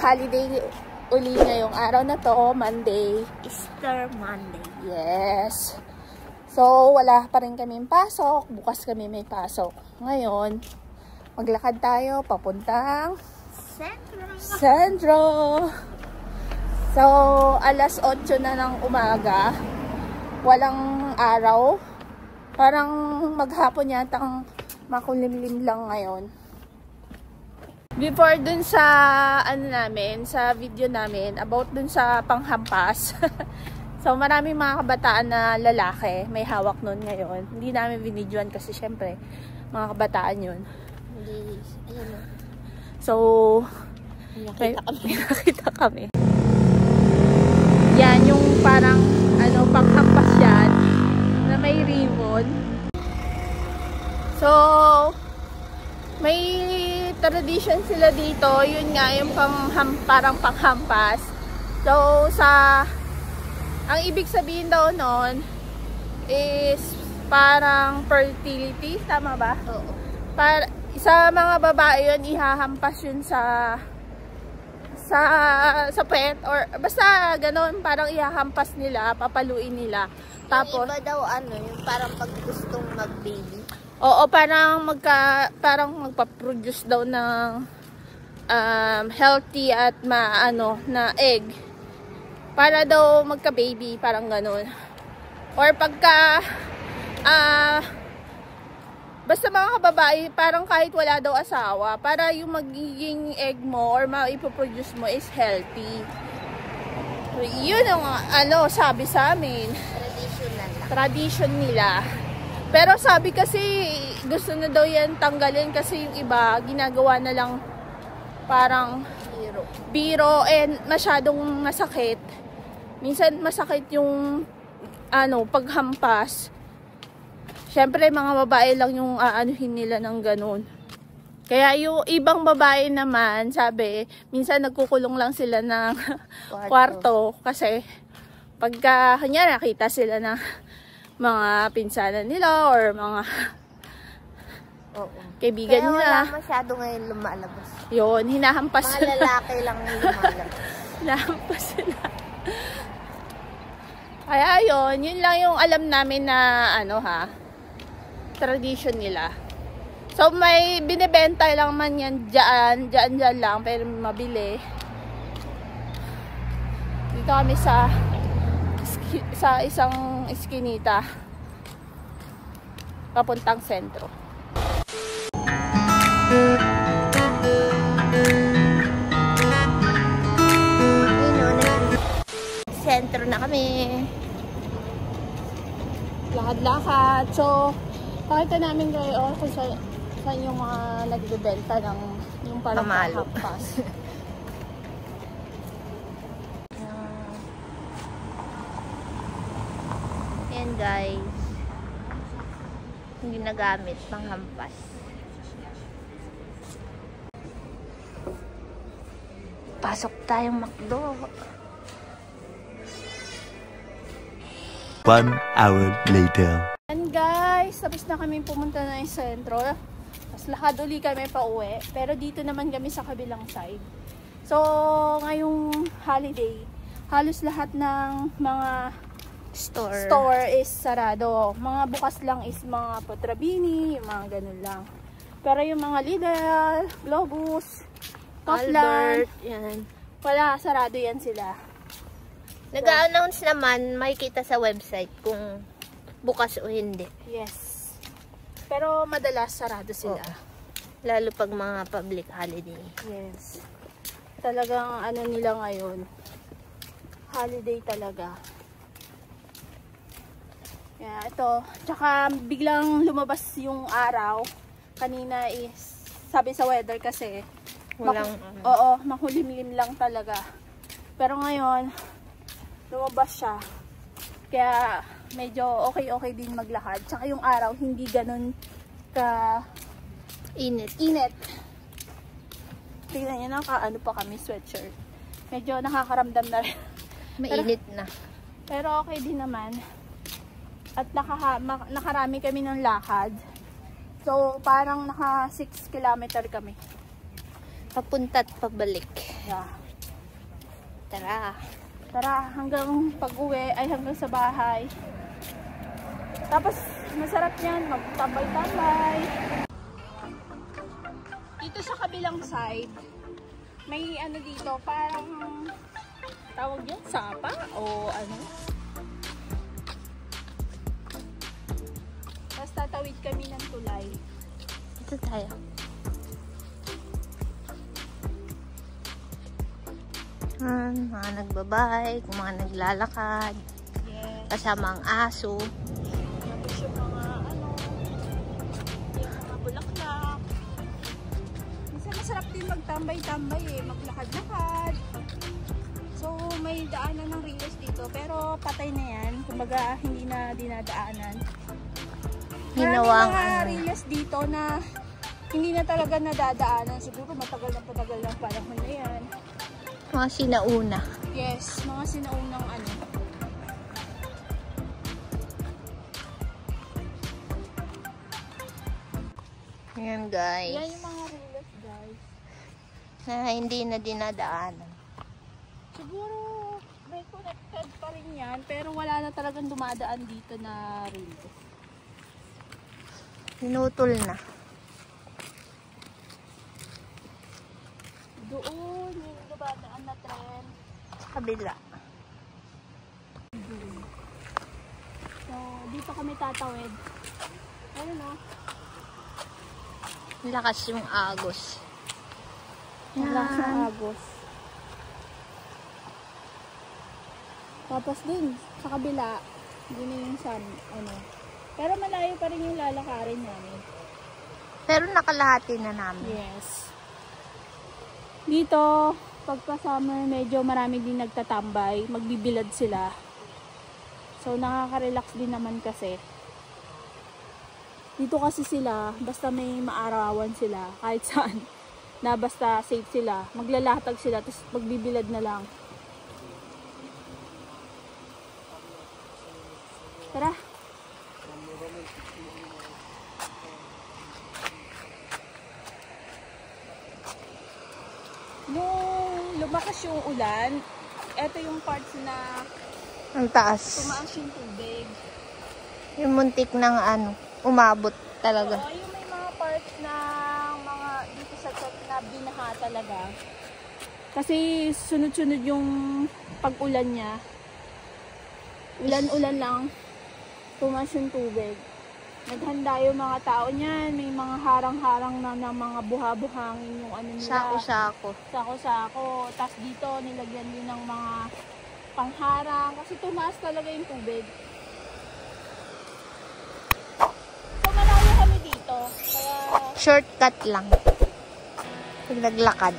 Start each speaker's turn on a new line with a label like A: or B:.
A: holiday uli ngayong araw na to, Monday.
B: Easter Monday.
A: Yes. So, wala pa rin kaming pasok. Bukas kami may pasok. Ngayon, maglakad tayo papuntang Sentro. So, alas 8 na ng umaga. Walang araw. Parang maghapon yatang makulimlim lang ngayon. Before dun sa sa video namin about dun sa panghampas. So maraming mga kabataan na lalaki may hawak nun ngayon. Hindi namin binidyoan kasi syempre mga kabataan yun.
B: Hindi, ayun.
A: So nakita kami. Yan yung parang panghampas yan na may ribbon. So may tradition sila dito, yun nga yung parang panghampas. So ang ibig sabihin daw nun is parang fertility, tama ba?
B: Oo.
A: Sa mga babae yun, ihahampas yun sa pet or basta ganon, parang ihahampas nila, papaluin nila. Tapos
B: yung iba daw yung parang pag gustong mag-baby.
A: Oo, parang magpa-produce daw ng healthy at na egg. Para daw magka-baby, parang gano'n. Or pagka basta mga kababae, parang kahit wala daw asawa, para yung magiging egg mo or maipoproduce mo is healthy. Yun ang sabi sa amin. Tradition nila. Pero sabi kasi, gusto na daw yan tanggalin kasi yung iba, ginagawa na lang parang biro and masyadong masakit. Minsan masakit yung paghampas. Siyempre mga babae lang yung aanuhin nila ng ganun. Kaya yung ibang babae naman, sabi, minsan nagkukulong lang sila ng kwarto kasi pagka kanya nakita sila na mga pinsanan nila or mga kaibigan
B: kaya
A: nila.
B: Kaya wala masyado ngayon lumalabas.
A: Yun, hinahampas
B: mga
A: sila.
B: lalaki lang yung lumalabas.
A: Hinahampas sila. Kaya yun lang yung alam namin na tradition nila. So may binibenta lang man yan dyan lang, pero mabili. Dito kami sa isang iskinita papuntang sentro. Sentro na kami. Lakad-lakad. So pakita namin kayo kung saan yung mga nagbebenta ng yung parang panghampas.
B: Ayan guys, yung ginagamit panghampas. Pasok tayong McDo.
C: 1 hour later.
A: And guys, tapos na kami pumunta na yung sentro. Tapos lakad uli kami pa uwi. Pero dito naman kami sa kabilang side. So ngayong holiday, halos lahat ng mga store is sarado. Mga bukas lang is mga Potrabini, yung mga ganun lang. Pero yung mga Lidl, Globus, Albert, yan. Wala, sarado yan sila.
B: Nag-a-announce naman, makikita sa website kung bukas o hindi.
A: Yes. Pero madalas sarado sila.
B: Lalo pag mga public holiday.
A: Yes. Talagang nila ngayon. Holiday talaga. Yeah, ito. Tsaka biglang lumabas yung araw. Kanina is, sabi sa weather kasi, makulimlim lang talaga. Pero ngayon, lumabas siya. Kaya medyo okay din maglakad. Tsaka yung araw, hindi ganun ka init. Tingnan nyo, nakaano pa kami, sweatshirt. Medyo nakakaramdam na rin.
B: Mainit na.
A: Pero okay din naman. At nakarami kami ng lakad. So, parang naka 6 kilometer kami.
B: Papunta at pabalik.
A: Yeah.
B: Tara.
A: Tara, hanggang pag-uwi, ay hanggang sa bahay. Tapos, masarap yan, magtambay-tambay. Dito sa kabilang side, may ano dito, parang tawag yun, sapa o ano. Tapos tatawid kami ng tulay.
B: Ito tayo. Mga nagbabike, mga naglalakad.
A: Yes.
B: Kasama ang aso.
A: Tapos yung mga ano, yung mga bulaklak. Minsan masarap din magtambay-tambay eh, maglakad-lakad. So may daanan ng riles dito, pero patay na yan. Kumbaga hindi na dinadaanan.
B: Ginawang
A: Maraming mga
B: ano.
A: riles dito na hindi na talaga nadadaanan. Siguro matagal na panahon na yan.
B: Mga sinauna.
A: Yes, mga sinaunang ano.
B: Ayan guys.
A: Yan yung mga riles guys.
B: Na hindi na dinadaanan.
A: Siguro may connected pa rin yan, pero wala na talagang dumadaan dito na riles.
B: Pinutol na.
A: Doon, yung dumadaan na tren.
B: Sa kabila.
A: So, dito kami tatawid. Ayun o.
B: Lakas yung agos.
A: Wala sa agos. Tapos dun, sa kabila, dun na yung sun, ano. Pero malayo pa rin yung lalakarin namin.
B: Pero nakalahati na namin.
A: Yes. Dito, pagka summer, medyo marami din nagtatambay. Magbibilad sila. So, nakaka-relax din naman kasi. Dito kasi sila, basta may maarawan sila, kahit saan, na basta safe sila, maglalatag sila, tapos magbibilad na lang. Tara! Nung lumakas yung ulan, eto yung parts na
B: Ang taas.
A: tumaas yung tubig.
B: Yung muntik ng ano, umabot talaga.
A: Oo, yung may mga parts na mga dito sa chat na binaha talaga. Kasi sunod-sunod yung pag-ulan niya. Ulan-ulan lang, tumaas yung tubig. Naghanda yung mga tao niyan, may mga harang-harang na ng mga buha-buhangin yung ano nila.
B: Sako-sako.
A: Sako-sako. Tapos dito nilagyan din ng mga pangharang kasi tumaas talaga yung tubig. So malayo kami dito. Kaya
B: Shortcut lang. Pag naglakad.